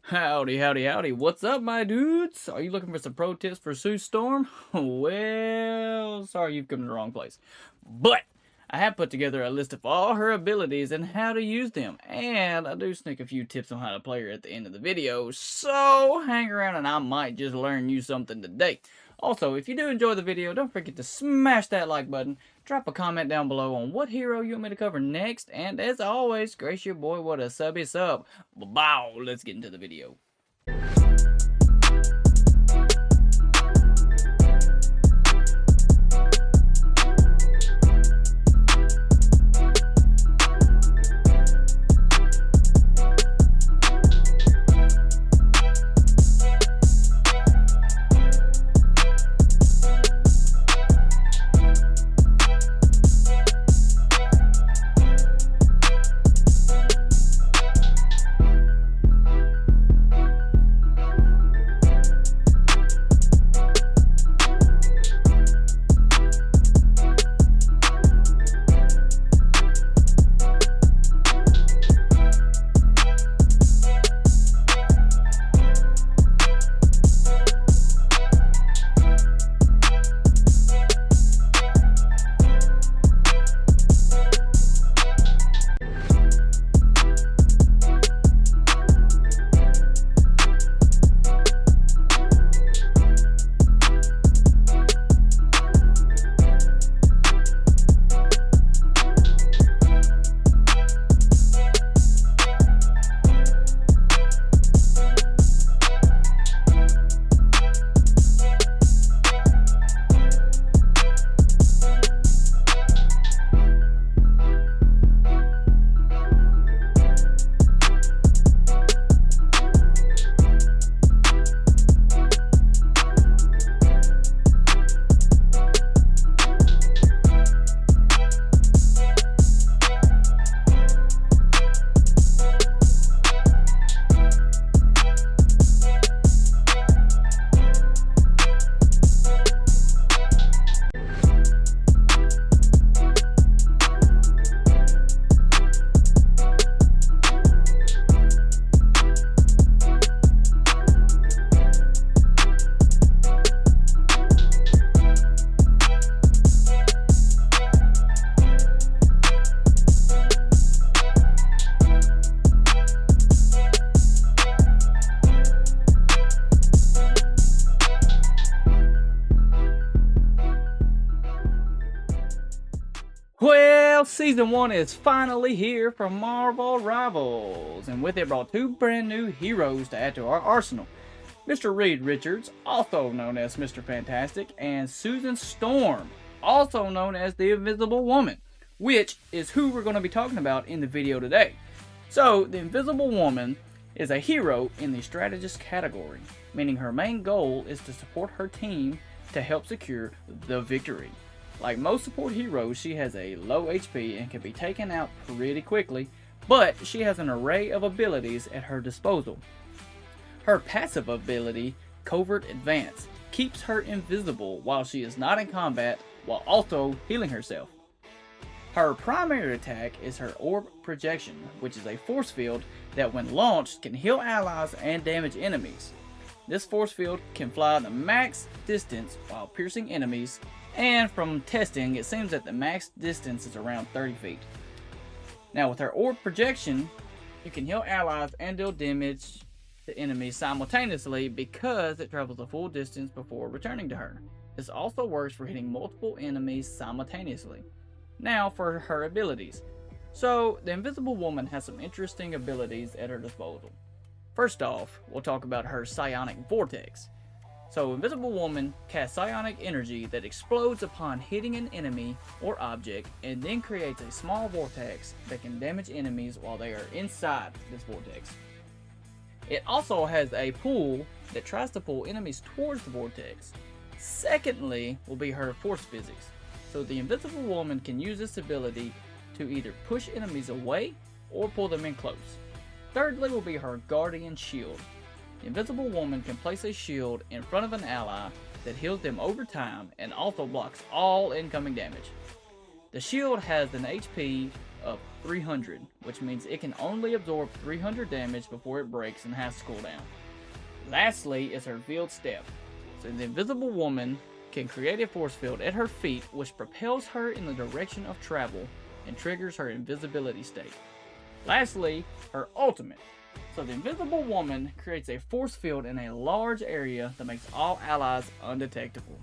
Howdy, howdy, howdy. What's up, my dudes? Are you looking for some pro tips for Sue Storm? Well, sorry, you've come to the wrong place. But I have put together a list of all her abilities and how to use them. And I do sneak a few tips on how to play her at the end of the video. So hang around and I might just learn you something today. Also, if you do enjoy the video, don't forget to smash that like button. Drop a comment down below on what hero you want me to cover next. And as always, grace your boy with a subby sub. Bow, let's get into the video. Well, Season 1 is finally here from Marvel Rivals, and with it brought two brand new heroes to add to our arsenal. Mr. Reed Richards, also known as Mr. Fantastic, and Susan Storm, also known as the Invisible Woman, which is who we're going to be talking about in the video today. So, the Invisible Woman is a hero in the strategist category, meaning her main goal is to support her team to help secure the victory. Like most support heroes, she has a low HP and can be taken out pretty quickly, but she has an array of abilities at her disposal. Her passive ability, Covert Advance, keeps her invisible while she is not in combat, while also healing herself. Her primary attack is her Orb Projection, which is a force field that when launched can heal allies and damage enemies. This force field can fly the max distance while piercing enemies, and from testing it seems that the max distance is around 30 feet. Now with her Orb Projection, you can heal allies and deal damage to enemies simultaneously because it travels a full distance before returning to her. This also works for hitting multiple enemies simultaneously. Now for her abilities. So the Invisible Woman has some interesting abilities at her disposal. First off, we'll talk about her Psionic Vortex. So Invisible Woman casts psionic energy that explodes upon hitting an enemy or object and then creates a small vortex that can damage enemies while they are inside this vortex. It also has a pull that tries to pull enemies towards the vortex. Secondly will be her force physics. So the Invisible Woman can use this ability to either push enemies away or pull them in close. Thirdly will be her Guardian Shield. The Invisible Woman can place a shield in front of an ally that heals them over time and also blocks all incoming damage. The shield has an HP of 300, which means it can only absorb 300 damage before it breaks and has to cool down. Lastly is her veiled step. So the Invisible Woman can create a force field at her feet which propels her in the direction of travel and triggers her invisibility state. Lastly, her ultimate. So the Invisible Woman creates a force field in a large area that makes all allies undetectable,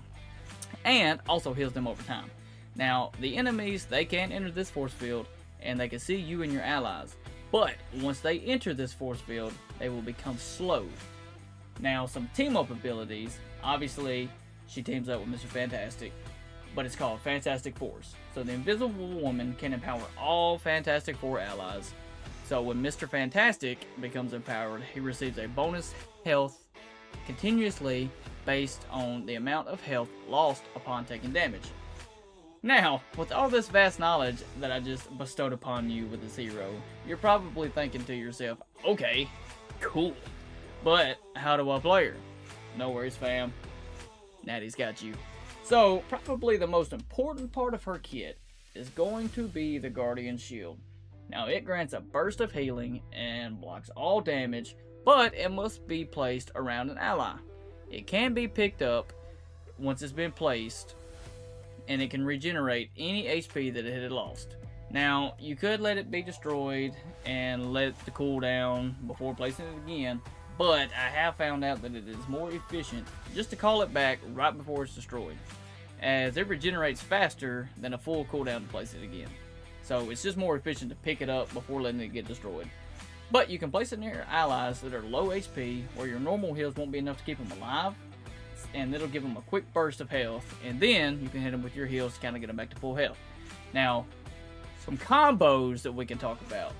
and also heals them over time. Now, the enemies, they can't enter this force field, and they can see you and your allies, but once they enter this force field, they will become slowed. Now, some team-up abilities, obviously, she teams up with Mr. Fantastic, but it's called Fantastic Force. So the Invisible Woman can empower all Fantastic Four allies. So when Mr. Fantastic becomes empowered, he receives a bonus health continuously based on the amount of health lost upon taking damage. Now, with all this vast knowledge that I just bestowed upon you with this hero, you're probably thinking to yourself, okay, cool, but how do I play her? No worries, fam. Natty's got you. So, probably the most important part of her kit is going to be the Guardian Shield. Now, it grants a burst of healing and blocks all damage, but it must be placed around an ally. It can be picked up once it's been placed, and it can regenerate any HP that it had lost. Now, you could let it be destroyed and let it cool down before placing it again, but I have found out that it is more efficient just to call it back right before it's destroyed, as it regenerates faster than a full cooldown to place it again. So it's just more efficient to pick it up before letting it get destroyed. But you can place it near allies that are low HP, where your normal heals won't be enough to keep them alive, and it'll give them a quick burst of health, and then you can hit them with your heals to kind of get them back to full health. Now, some combos that we can talk about.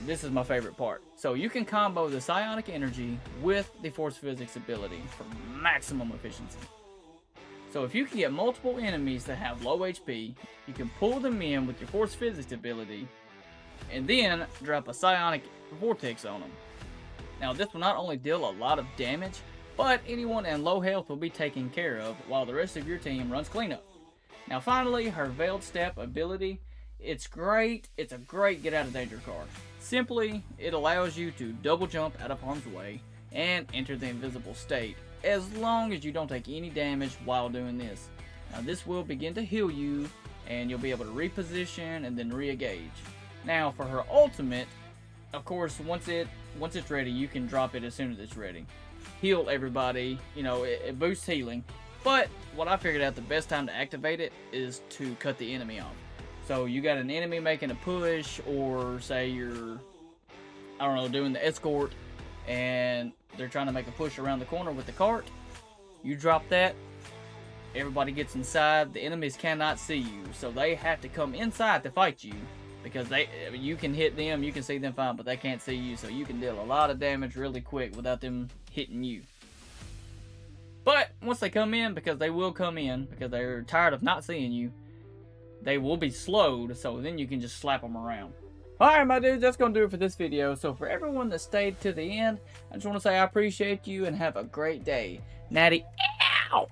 This is my favorite part. So you can combo the Psionic Energy with the Force Physics ability for maximum efficiency. So if you can get multiple enemies that have low HP, you can pull them in with your Force Physics ability, and then drop a Psionic Vortex on them. Now this will not only deal a lot of damage, but anyone in low health will be taken care of while the rest of your team runs cleanup. Now finally, her Veiled Step ability, it's great. It's a great get out of danger card. Simply, it allows you to double jump out of harm's way and enter the invisible state, as long as you don't take any damage while doing this. Now this will begin to heal you, and you'll be able to reposition and then re-engage. Now for her ultimate, of course, once it's ready, you can drop it as soon as it's ready. Heal everybody, you know, it boosts healing. But what I figured out, the best time to activate it is to cut the enemy off. So you got an enemy making a push, or say you're, I don't know, doing the escort, and they're trying to make a push around the corner with the cart. You drop that, everybody gets inside, the enemies cannot see you, so they have to come inside to fight you, because you can hit them, you can see them fine, but they can't see you, so you can deal a lot of damage really quick without them hitting you. But once they come in, because they will come in, because they're tired of not seeing you, they will be slowed, so then you can just slap them around. Alright my dudes, that's going to do it for this video. So for everyone that stayed to the end, I just want to say I appreciate you and have a great day. Natty out!